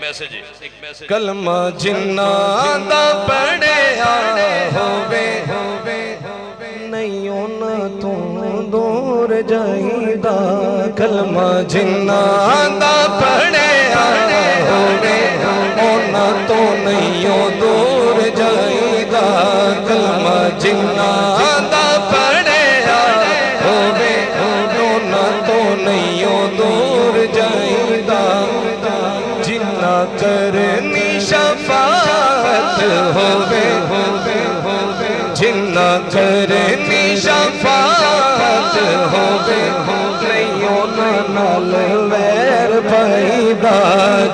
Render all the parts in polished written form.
Message कलमा जिन्ना दा पढ़िया होवे नहीं ओना तू दूर जाईदा। कलमा जिन्ना दा पढ़िया होवे ओना तो नहीं दूर जाईदा। कलमा जिन्ना दा पढ़िया होवे ओना तो नहीं दूर जाईदा। जिन्ना करनी शफाअत होवे जिन्ना करनी शफाअत होवे नहीं ओना नाल वैर पैदा।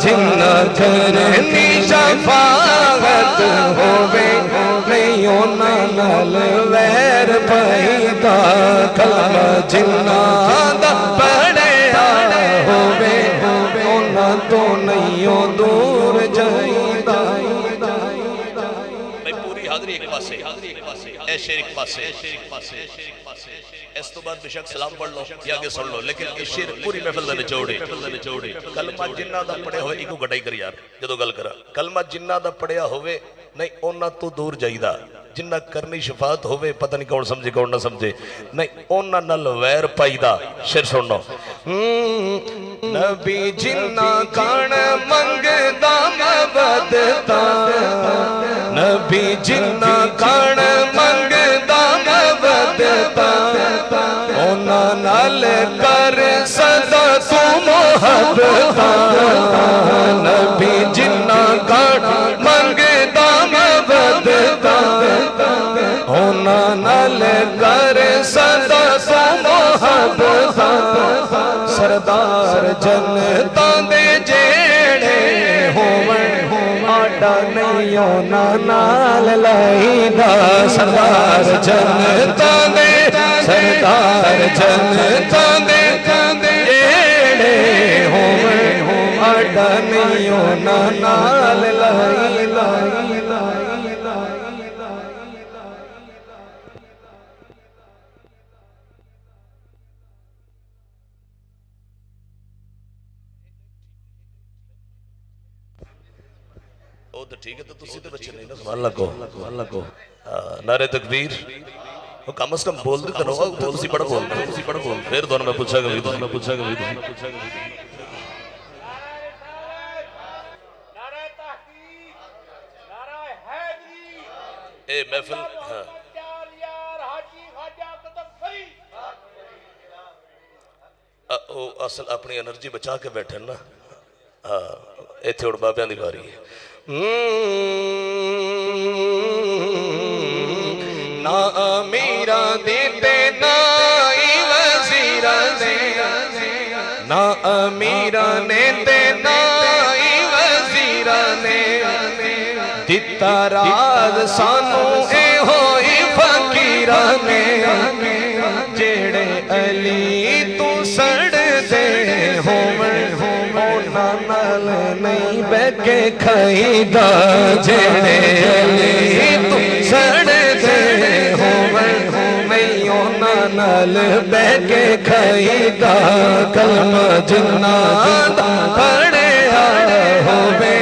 जिन्ना करनी शफाअत होवे नहीं ओना नाल वैर पैदा। कलमा जिन्ना दा पढ़िया होवे ओना तो नहीं दूर जाईदा। पूरी हाज़री एक पासे ए शेर एक पासे इस तो बाद बेशक सलाम पढ़ लो या आगे सुन लो, लेकिन इस शेर पूरी महफिल दा निचोड़े। कलमा जिन्ना दा पढ़िया होवे इको गटाई कर यार जदों गल करा। कलमा जिन्ना दा पढ़िया होवे नहीं ओना तो दूर जाईदा। जिन्ना करनी शफात होवे पता नहीं कौन समझे कौन ना समझे नहीं ओना नल वैर पाईदा। शेर सुनो नबी जिन्ना कान मंगदा मवदता। नबी जिन्ना कान मंगदा मवदता ओना नाल कर सदा तू मोहब्बता। नबी जिन्ना कान मंगदा मवदता ओना नाल कर सदा तू मोहब्बता। सरदार जनता दे जेड़े होवन आडा नहीं ओना नाल लाईदा। सरदार जनता दे जेड़े होवन आडा नहीं ओना नाल लाईदा। तो ठीक है तो तुसी तो बच्चे नहीं ना सुभान लगो नारे तकबीर कम से कम बोल दे तो तुसी पढ़ बोल फिर दोनों मैं पूछा ए महफिल हां ओ असल अपनी एनर्जी बचा के बैठे ना। हाँ इत्थे हुण बाबियां दी वारी है। ना अमीरा देते ना वजीरा दे ना अमीरा ने ते ना वजीरा ने दिता राज सानू ए होई फकीरा ने। जेड़े अली तू सड़ दे होवन ओना नाल नहीं बैके खाईदा। जेड़े अली तू सड़ दे होवन नहीं ओना नाल बैके खाईदा। कलमा जिन्ना दा पढ़िया होवे